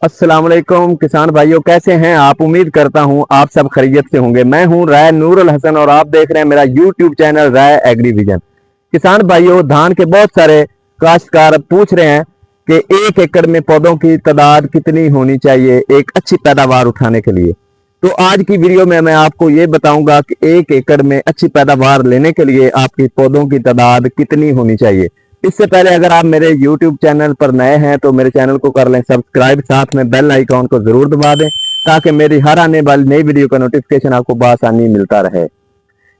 السلام علیکم کسان بھائیوں، کیسے ہیں آپ؟ امید کرتا ہوں آپ سب خیریت سے ہوں گے۔ میں ہوں رائے نور الحسن اور آپ دیکھ رہے ہیں میرا یوٹیوب چینل رائے ایگری ویژن۔ کسان بھائیوں، دھان کے بہت سارے کاشتکار پوچھ رہے ہیں کہ 1 ایکڑ میں پودوں کی تعداد کتنی ہونی چاہیے ایک اچھی پیداوار اٹھانے کے لیے۔ تو آج کی ویڈیو میں آپ کو یہ بتاؤں گا کہ 1 ایکڑ میں اچھی پیداوار لینے کے لیے آپ کی پودوں کی تعداد کتنی ہونی چاہیے۔ اس سے پہلے اگر آپ میرے یوٹیوب چینل پر نئے ہیں تو میرے چینل کو کر لیں سبسکرائب، ساتھ میں بیل آئیکن کو ضرور دبا دیں تاکہ میری ہر آنے والی نئی ویڈیو کا نوٹیفکیشن آپ کو بآسانی ملتا رہے۔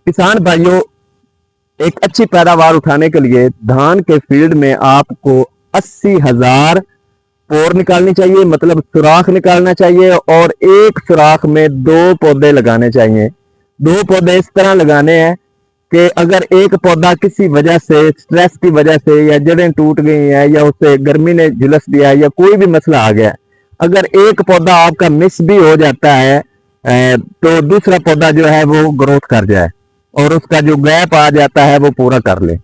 کسان بھائیوں، ایک اچھی پیداوار اٹھانے کے لیے دھان کے فیلڈ میں آپ کو 80,000 پور نکالنی چاہیے، مطلب سوراخ نکالنا چاہیے، اور ایک سوراخ میں 2 پودے لگانے چاہیے۔ 2 پودے اس طرح لگانے ہیں کہ اگر ایک پودا کسی وجہ سے سٹریس کی وجہ سے یا جڑیں ٹوٹ گئی ہیں یا اسے گرمی نے جھلس دیا ہے یا کوئی بھی مسئلہ آ گیا، اگر ایک پودا آپ کا مس بھی ہو جاتا ہے تو دوسرا پودا جو ہے وہ گروتھ کر جائے اور اس کا جو گیپ آ جاتا ہے وہ پورا کر لے۔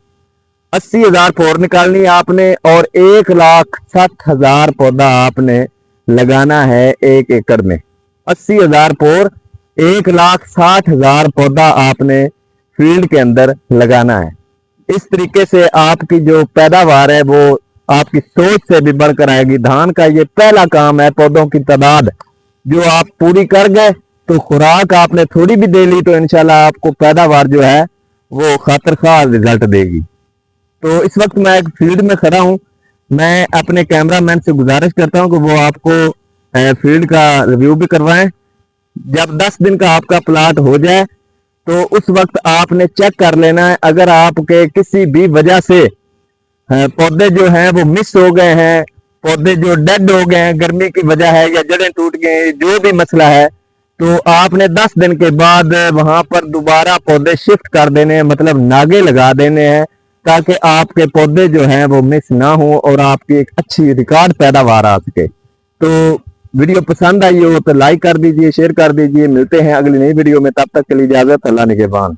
80,000 پور نکالنی آپ نے اور 1,60,000 پودا آپ نے لگانا ہے 1 ایکڑ میں۔ 80,000 پور، 1,60,000 پودا آپ نے فیلڈ کے اندر لگانا ہے۔ اس طریقے سے آپ کی جو پیداوار ہے وہ آپ کی سوچ سے بھی بڑھ کر آئے گی۔ دھان کا یہ پہلا کام ہے، پودوں کی تعداد جو آپ پوری کر گئے تو خوراک آپ نے تھوڑی بھی دے لی تو انشاءاللہ آپ کو پیداوار جو ہے وہ خاطر خواہ رزلٹ دے گی۔ تو اس وقت میں ایک فیلڈ میں کھڑا ہوں، میں اپنے کیمرہ مین سے گزارش کرتا ہوں کہ وہ آپ کو فیلڈ کا ریویو بھی کروائیں۔ جب 10 دن کا آپ کا پلاٹ ہو جائے تو اس وقت آپ نے چیک کر لینا ہے، اگر آپ کے کسی بھی وجہ سے پودے جو ہیں وہ مس ہو گئے ہیں، پودے جو ڈیڈ ہو گئے ہیں، گرمی کی وجہ ہے یا جڑیں ٹوٹ گئے، جو بھی مسئلہ ہے، تو آپ نے 10 دن کے بعد وہاں پر دوبارہ پودے شفٹ کر دینے ہیں، مطلب ناگے لگا دینے ہیں تاکہ آپ کے پودے جو ہیں وہ مس نہ ہوں اور آپ کی ایک اچھی ریکارڈ پیداوار آ سکے۔ تو ویڈیو پسند آئی ہو تو لائک کر دیجئے، شیئر کر دیجئے۔ ملتے ہیں اگلی نئی ویڈیو میں، تب تک کے لیے اجازت، اللہ نگہبان۔